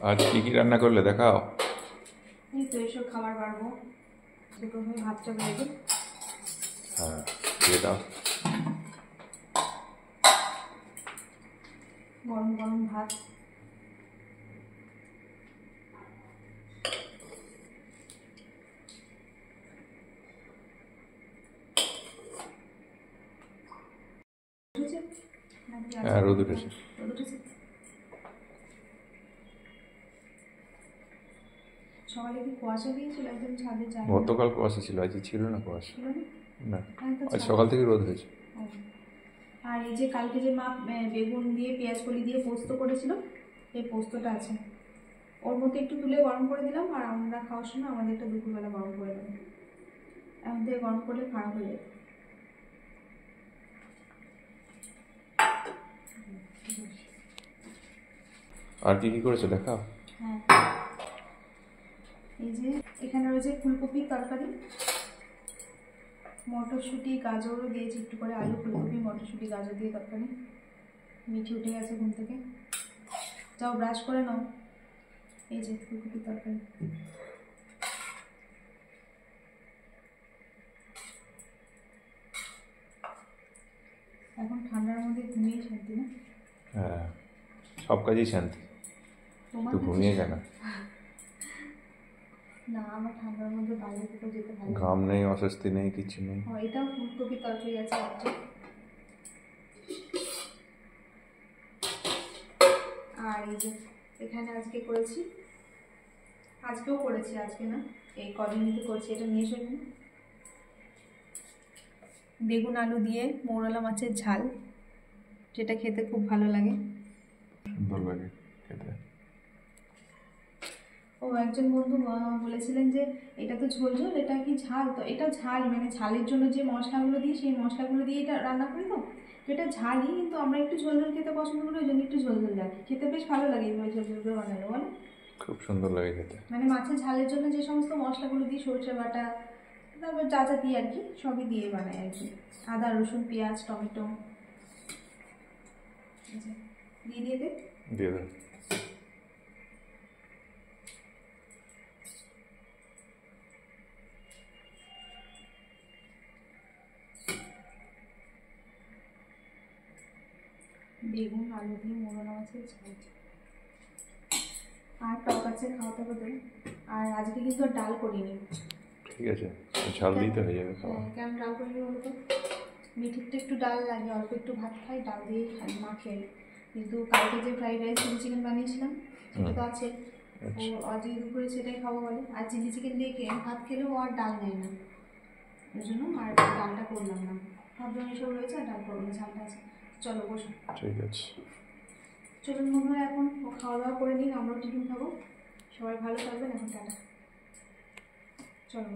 আজ কি কি রান্না করলে দেখাও। এই তো এসব খাবার বাড়বো। প্রথমে ভাতটা বেড়ে হ্যাঁ দিয়ে দাও। গরম গরম ভাত। হ্যাঁ রোদ উঠেছে। সকালে কি কুয়াশা দিয়েছিল? একদম ছাদে যায় গতকাল কুয়াশা ছিল, আজ ছিল না কুয়াশা। না আজ আচ্ছা। সকাল থেকে রোদ হয়েছে। আর এই যে কালকে যে মা বেগুন দিয়ে পেঁয়াজ কলি দিয়ে পোস্ত করেছিল, এই পোস্তটা আছে, ওর মধ্যে একটু তুলে গরম করে দিলাম। আর আমরা খাওয়ার সময় আমাদের একটা দুপুরবেলা গরম করে দেবো। এখন থেকে গরম করলে খারাপ হয়ে যাবে। আর কি কি করেছো দেখাও। হ্যাঁ এই যে এখানে রয়েছে ফুলকপির তরকারি, মটরশুঁটি গাজরও দিয়েছি একটু করে, আলু ফুলকপি মটরশুঁটি গাজর দিয়ে তরকারি। মিঠি উঠে গেছে ঘুম থেকে, যাও ব্রাশ করে নাও। এই যে ফুলকপির তরকারি। এখন ঠান্ডার মধ্যে ঘুমিয়ে শান্তি না? হ্যাঁ সব কাজেই শান্তি, তো ঘুমিয়ে কেন? না আমার ঠান্ডার মধ্যে বাইরে কোথাও যেতে ভালো লাগে না। ঘাম নেই, অস্বস্তি নেই, কিছু নেই। এটাও ফুলকপির তরকারি আছে একটা। আর এই যে এখানে আজকে করেছি, আজকেও করেছি, আজকে না এই কদিন থেকে করছি। এটা নিয়ে এসে বেগুন আলু দিয়ে মৌরলা মাছের ঝাল, যেটা খেতে খুব ভালো লাগে। সুন্দর লাগে খেতে। ও একজন বন্ধু বলেছিলেন যে এটা তো ঝোল ঝোল, এটা কি ঝাল? তো এটা ঝাল, মানে ঝালের জন্য যে মশলাগুলো দিই সেই মশলাগুলো দিয়ে এটা রান্না করি। তো এটা ঝালই, কিন্তু আমরা একটু ঝোল ঝোল খেতে পছন্দ করি, ওই জন্য একটু ঝোল ঝোল লাগে, খেতে বেশ ভালো লাগে এইভাবে ঝোল ঝোল করে বানালো। বলো খুব সুন্দর লাগে খেতে। মানে মাছের ঝালের জন্য যে সমস্ত মশলাগুলো দিই, সরষে বাটা, তারপর যা যা দিই আর কি, সবই দিয়ে বানাই আর কি। আদা রসুন পেঁয়াজ টমেটো দিয়ে দিয়ে দে। দিয়ে দাও। বেগুন আলু দিয়ে মৌরলা মাছের ঝাল আর টক আছে, খাওয়াতে হবে। আর আজকে কিন্তু আর ডাল করিনি। ঠিক আছে, ঝাল দিতে হয়ে যাবে খাওয়া। কেন ডাল করিনি বলতো? মিঠিতে একটু ডাল লাগে, অল্প একটু ভাত খাই, ডাল দিয়ে খাই, মা খেয়ে। কিন্তু কালকে যে ফ্রাইড রাইস চিলি চিকেন বানিয়েছিলাম সেটা তো আছে, ও আজকে দুপুরে সেটাই খাবো বলে। আর চিলি চিকেন দিয়ে ভাত খেলেও আর ডাল নেয় না, ওই জন্য আর ডালটা করলাম না। ভাবলাম এসব রয়েছে আর ডাল করবো না, ঝালটা আছে। চলো বসো। ঠিক আছে চলুন বন্ধুরা, এখন খাওয়া দাওয়া করে নিন, আমরাও টিফিন খাবো। সবাই ভালো থাকবেন, এখন টাটা। চলো।